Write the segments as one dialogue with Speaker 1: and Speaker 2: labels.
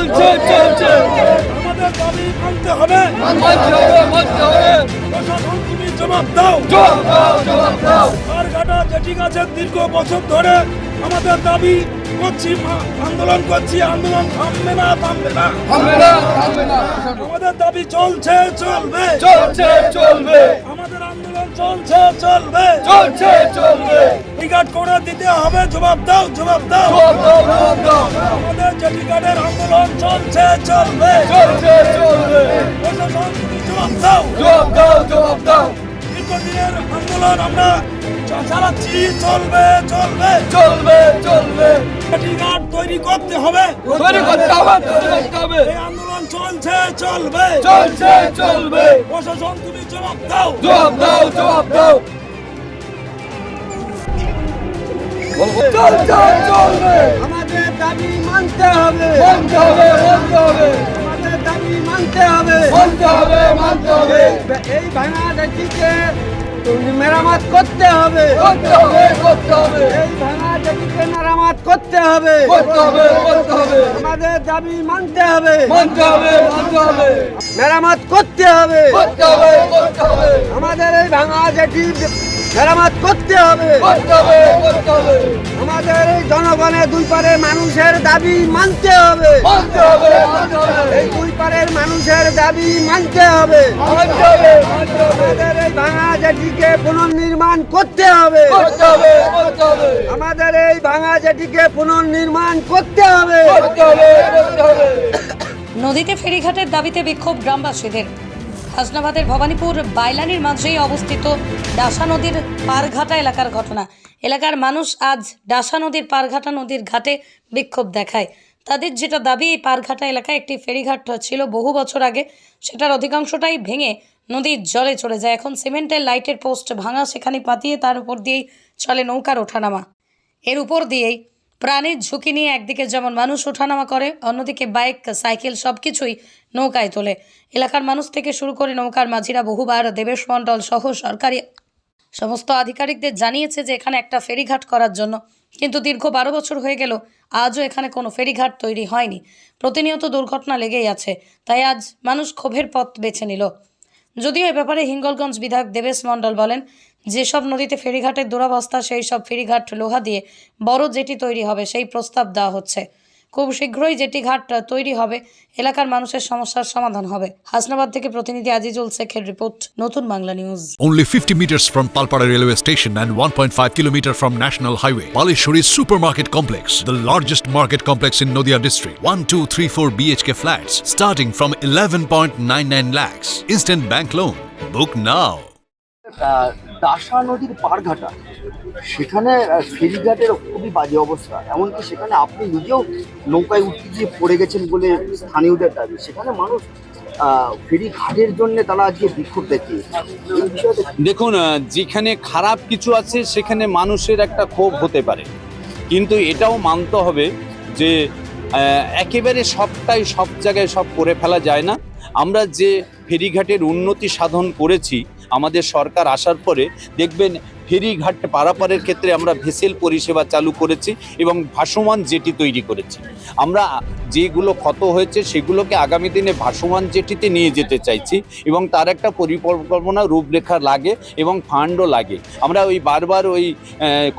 Speaker 1: চলছে চলছে
Speaker 2: আমাদের দাবি মানতে হবে। প্রশাসন তুমি জবাব দাও।
Speaker 1: জবাব দাও
Speaker 2: পারঘাটা জেটি গাছের দীর্ঘ বছর ধরে আমাদের দাবি করছি, আন্দোলন করছি, আন্দোলন থামবে না। আমাদের দাবি চলছে চলবে। আমাদের আন্দোলন চলছে চলবে। টিকাট করে দিতে হবে। জবাব দাও। আমাদের জেটি গার্ডের আন্দোলন চলছে চলবে। প্রশাসন তুমি জবাব দাও। দীর্ঘদিনের আন্দোলন আমরা চালাচ্ছি, চলবে। জেটি গার্ড তৈরি করতে হবে। এই আন্দোলন চলছে চলবে। প্রশাসন তুমি জবাব দাও।
Speaker 1: চলবে
Speaker 3: আমাদের দাবি মানতে হবে। আমাদের দাবি মানতে হবে। এই ভাঙা জেটিকে মেরামত করতে হবে। এই ভাঙা জেটিকে মেরামত করতে হবে। আমাদের দাবি মানতে হবে। মেরামত করতে হবে। আমাদের এই ভাঙা জেটি মেরামত করতে হবে। আমাদের এই জনগণের দুই পারের মানুষের দাবি মানতে হবে। এই দুই পারের মানুষের দাবি মানতে হবে। আমাদের এই ভাঙা জেটিকে পুনর্নির্মাণ করতে হবে। আমাদের এই ভাঙা জেটিকে পুনর্নির্মাণ করতে হবে।
Speaker 4: নদীতে ফেরিঘাটের দাবিতে বিক্ষোভ গ্রামবাসীদের। হাসনাবাদের ভবানীপুর বাইলানির মাঝেই অবস্থিত ডাসা নদীর পারঘাটা এলাকার ঘটনা। এলাকার মানুষ আজ ডাসা নদীর পারঘাটা নদীর ঘাটে বিক্ষোভ দেখায়। তাদের যেটা দাবি, এই পারঘাটা এলাকায় একটি ফেরিঘাট ছিল বহু বছর আগে, সেটার অধিকাংশটাই ভেঙে নদীর জলে চলে যায়। এখন সিমেন্টের লাইটের পোস্ট ভাঙা, সেখানে পাতিয়ে তার উপর দিয়েই চলে নৌকার ওঠানামা। এর উপর দিয়েই প্রাণের ঝুঁকি নিয়ে একদিকে যেমন মানুষ ওঠানামা করে, অন্যদিকে বাইক, সাইকেল সব কিছুই নৌকায় তোলে। এলাকার মানুষ থেকে শুরু করে নৌকার মাঝিরা বহুবার দেবেশ মণ্ডল সহ সরকারি সমস্ত আধিকারিকদের জানিয়েছে যে এখানে একটা ফেরিঘাট করার জন্য, কিন্তু দীর্ঘ 12 বছর হয়ে গেল আজও এখানে কোনো ফেরিঘাট তৈরি হয়নি। প্রতিনিয়ত দুর্ঘটনা লেগেই আছে, তাই আজ মানুষ ক্ষোভের পথ বেছে নিল। যদিও এ ব্যাপারে হিঙ্গলগঞ্জ বিধায়ক দেবেশ মণ্ডল বলেন, যেসব নদীতে ফেরিঘাটের দুরবস্থা সেই সব ফেরিঘাট লোহা দিয়ে বড় জেটি তৈরি হবে সেই প্রস্তাব দেওয়া হচ্ছে। খুব শীঘ্রই জেটি ঘাট তৈরি হবে, এলাকার মানুষের সমস্যার সমাধান হবে। হাসনাবাদ থেকে প্রতিনিধি আজিজুল শেখের রিপোর্ট, নতুন Bangla news.
Speaker 5: Only 50 meters from Palpara railway station and 1.5 kilometer from National Highway, Palishuri Supermarket Complex, the largest market complex in Nadia district. 1, 2, 3, 4 BHK flats starting from 11.99 lakhs. Instant bank loan. Book now.
Speaker 6: দাসা নদীর পারঘাটা, সেখানে ফেরিঘাটের খুবই বাজে অবস্থা। এমনকি সেখানে আপনি নিজেও নৌকায় উঠতে গিয়ে পড়ে গেছেন বলে স্থানীয়দের দাবি। সেখানে মানুষ ফেরিঘাটের জন্য তারা আজকে বিক্ষোভ দেখিয়েছে। এই বিষয়ে
Speaker 7: দেখুন, যেখানে খারাপ কিছু আছে সেখানে মানুষের একটা ক্ষোভ হতে পারে, কিন্তু এটাও মানতে হবে যে একেবারে সবটাই সব জায়গায় সব করে ফেলা যায় না। আমরা যে ফেরিঘাটের উন্নতি সাধন করেছি আমাদের সরকার আসার পরে, দেখবেন ফেরিঘাট পারাপারের ক্ষেত্রে আমরা ভেসেল পরিষেবা চালু করেছি এবং ভাসমান জেটি তৈরি করেছি। আমরা যেগুলো ক্ষত হয়েছে সেগুলোকে আগামী দিনে ভাসমান জেটিতে নিয়ে যেতে চাইছি এবং তার একটা পরিকল্পনা রূপরেখা লাগে এবং ফান্ডও লাগে। আমরা ওই বারবার ওই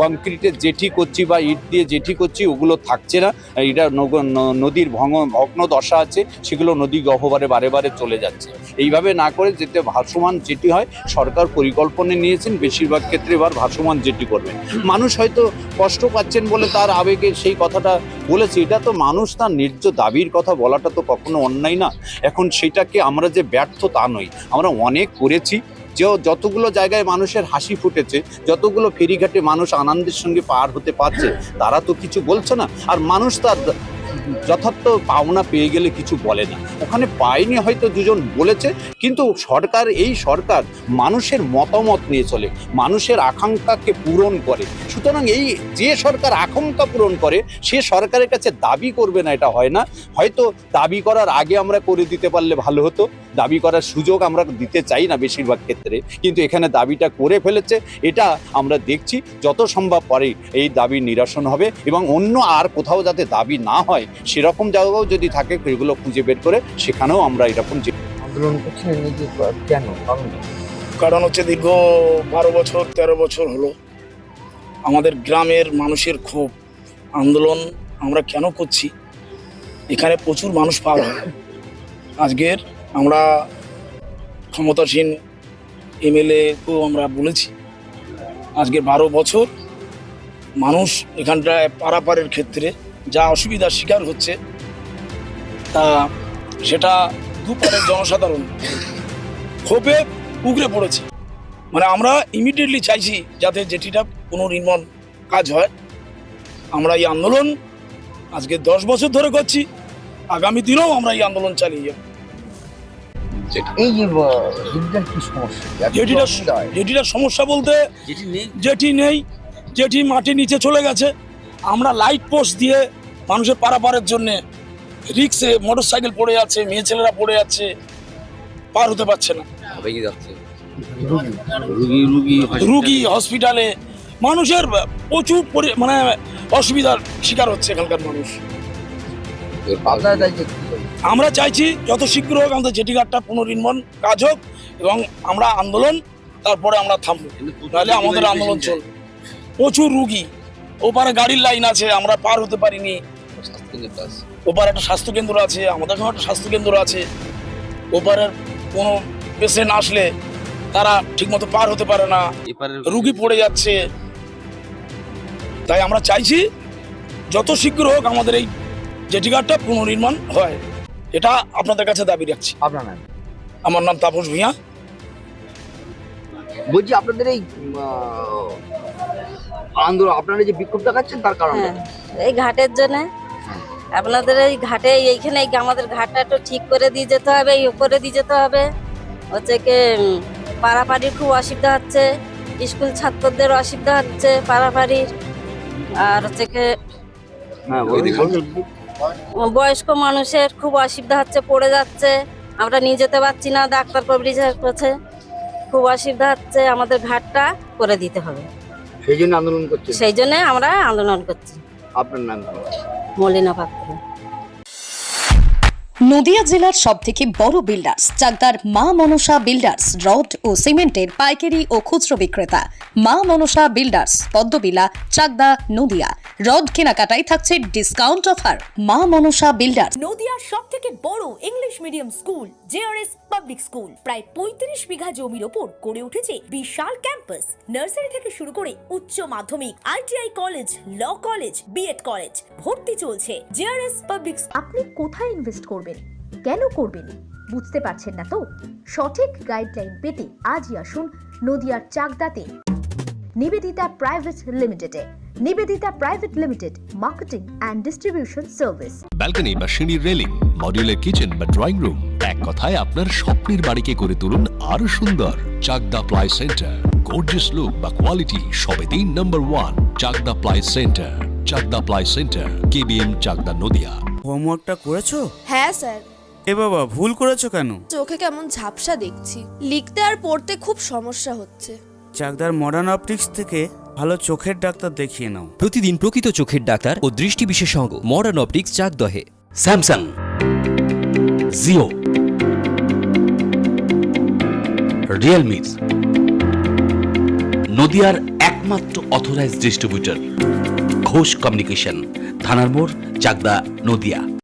Speaker 7: কংক্রিটের জেটি করছি বা ইট দিয়ে জেটি করছি, ওগুলো থাকছে না। এটা নদীর ভগ্ন দশা আছে, সেগুলো নদী গহ্বরে বারে বারে চলে যাচ্ছে। এইভাবে না করে যেতে ভাসমান জেটি হয়, সরকার পরিকল্পনা নিয়েছেন বেশিরভাগ ক্ষেত্রে এবার ভাসমান জেটি করবেন। মানুষ হয়তো কষ্ট পাচ্ছেন বলে তার আবেগে সেই কথাটা বলেছে, এটা তো মানুষ তার ন্যায্য দাবির কথা বলাটা তো কখনো অন্যায় না। এখন সেটাকে আমরা যে ব্যর্থ তা নই, আমরা অনেক করেছি। যে যতগুলো জায়গায় মানুষের হাসি ফুটেছে, যতগুলো ফেরিঘাটে মানুষ আনন্দের সঙ্গে পার হতে পারছে, তারা তো কিছু বলছে না। আর মানুষ তার যথার্থ পাওনা পেয়ে গেলে কিছু বলে না। ওখানে পায়নি হয়তো দুজন বলেছে, কিন্তু এই সরকার মানুষের মতামত নিয়ে চলে, মানুষের আকাঙ্ক্ষাকে পূরণ করে। সুতরাং এই যে সরকার আকাঙ্ক্ষা পূরণ করে সে সরকারের কাছে দাবি করবে না, এটা হয় না। হয়তো দাবি করার আগে আমরা করে দিতে পারলে ভালো হতো, দাবি করার সুযোগ আমরা দিতে চাই না বেশিরভাগ ক্ষেত্রে, কিন্তু এখানে দাবিটা করে ফেলেছে। এটা আমরা দেখছি যত সম্ভব পরে এই দাবি নিরসন হবে এবং অন্য আর কোথাও যাতে দাবি না হয় সেরকম জায়গাও যদি থাকে সেগুলো খুঁজে বের করে সেখানেও আমরা এরকম
Speaker 6: আন্দোলন করছেন নিজে কেন কারণ
Speaker 2: কারণ হচ্ছে দীর্ঘ 12 বছর 13 বছর হলো আমাদের গ্রামের মানুষের ক্ষোভ আন্দোলন আমরা কেন করছি। এখানে প্রচুর মানুষ পার হয়। আজকের আমরা ক্ষমতাসীন এমএলএকেও আমরা বলেছি, আজকে 12 বছর মানুষ এখানটায় পারাপারের ক্ষেত্রে যা অসুবিধার শিকার হচ্ছে তা সেটা দুপারের জনসাধারণ ক্ষোভে উগরে পড়েছে। মানে আমরা ইমিডিয়েটলি চাইছি যাতে যেটিটা পুনর্নির্মাণ কাজ হয়। আমরা এই আন্দোলন আজকে 10 বছর ধরে করছি, আগামী দিনেও আমরা এই আন্দোলন চালিয়ে যাব।
Speaker 6: এই যে যেটিটার কি সমস্যা
Speaker 2: যেটিটার সমস্যা বলতে যেটি নেই, যেটি মাটির নিচে চলে গেছে। আমরা লাইট পোস্ট দিয়ে মানুষের পারাপারের জন্য রিক্সে মোটরসাইকেল পড়ে যাচ্ছে, মেয়ে ছেলেরা পড়ে যাচ্ছে, পার হতে পারছে না। রুগী হসপিটালে মানুষের প্রচুর মানে অসুবিধার শিকার হচ্ছে এখানকার মানুষ। আমরা চাইছি যত শীঘ্র হোক আমাদের জেটিঘাটটা পুনর্নির্মাণ কাজ হোক এবং আমরা আন্দোলন তারপরে আমরা থামবো, তাহলে আমাদের আন্দোলন চলবে। প্রচুর রুগী, ওপারে গাড়ির লাইন আছে, আমরা পার হতে পারিনি। ওপারে একটা স্বাস্থ্যকেন্দ্র আছে, আমাদের এখানে একটা স্বাস্থ্যকেন্দ্র আছে। ওপারের কোনো পেশেন্ট আসলে তারা ঠিকমতো পার হতে পারে না, রুগী পড়ে যাচ্ছে। তাই আমরা চাইছি যত শীঘ্র হোক আমাদের এই জেটিঘাটটা পুনর্নির্মাণ হয়, এটা আপনাদের কাছে দাবি রাখছি।
Speaker 6: আপনার নাম?
Speaker 2: আমার নাম তাপস ভূঁইয়া।
Speaker 6: বলছি আপনাদের এই আন্দোলন আপনারা যে বিক্ষোভ দেখাচ্ছেন তার কারণ
Speaker 8: এই ঘাটের জন্য। আপনাদের এই ঘাটে এইখানে আমাদের ঘাটটা একটু ঠিক করে দিয়ে যেতে হবে, করে দিয়ে যেতে হবে। হচ্ছে কি পারাপাড়ির খুব অসুবিধা হচ্ছে, স্কুল ছাত্রদের অসুবিধা হচ্ছে পারাপাড়ির। আর হচ্ছে কি বয়স্ক মানুষের খুব অসুবিধা হচ্ছে, পড়ে যাচ্ছে, আমরা নিয়ে যেতে পারছি না, ডাক্তার কবরিজের কাছে খুব অসুবিধা হচ্ছে। আমাদের ঘাটটা করে দিতে হবে,
Speaker 6: সেই জন্য আন্দোলন করছি।
Speaker 8: সেই জন্য আমরা আন্দোলন করছি।
Speaker 6: আপনার নাম?
Speaker 8: মলিনা পাত্র।
Speaker 4: নদিয়া জেলার সবথেকে বড় বিল্ডার্স চাকদার মা মনসা বিল্ডার্স রড ও সিমেন্টের পাইকারি ও খুচরো বিক্রেতা। মা মনসা বিল্ডার্স, পদ্মবিলা, চাকদা, নদিয়া। রড কেনাকাটায় থাকছে ডিসকাউন্ট অফার। মা মনসা বিল্ডার্স।
Speaker 9: নদিয়ার সবথেকে বড় English medium school JRS public school প্রায় 35 বিঘা জমির ওপর গড়ে উঠেছে বিশাল ক্যাম্পাস। নার্সারি থেকে শুরু করে উচ্চ মাধ্যমিক, ITI college, law college, BEd college ভর্তি চলছে। JRS public.
Speaker 10: আপনি কোথায় ইনভেস্ট করবেন, কেন করবেন বুঝতে পারছেন না তো? সঠিক গাইডলাইন পেতে আজই আসুন নদিয়ার চাকদাতে নিবেদিতা প্রাইভেট লিমিটেডে। Nivedita private limited, marketing and distribution service.
Speaker 5: Balcony বা সিঁড়ির রেলিং, মডিউলার কিচেন বা ড্রয়িং রুম, এক কথায় আপনার স্বপ্নের বাড়িকে করে তুলুন আরো সুন্দর। Chakdah ply centre, gorgeous look বা কোয়ালিটি সবে 3 number 1 Chakdah ply centre. Chakdah ply centre, KBM, Chakdah, Nadia.
Speaker 11: হোমওয়ার্কটা করেছো?
Speaker 12: হ্যাঁ স্যার।
Speaker 11: এ বাবা, ভুল করেছো কেন?
Speaker 12: চোখে কেমন ঝাপসা দেখছি, লিখতে আর পড়তে খুব সমস্যা হচ্ছে।
Speaker 11: চাকদার মডার্ন অপটিক্স থেকে ভালো চোখের ডাক্তার দেখিয়ে নাও।
Speaker 13: প্রতিদিন প্রকৃত চোখের ডাক্তার ও দৃষ্টি বিশেষজ্ঞ মডার্ন অপটিক্স চাকদহে।
Speaker 14: স্যামসাং, জিও, রিয়েলমি, নদিয়ার একমাত্র অথরাইজড ডিস্ট্রিবিউটর ঘোষ কমিউনিকেশন, থানার মোড়, চাকদা, নদিয়া।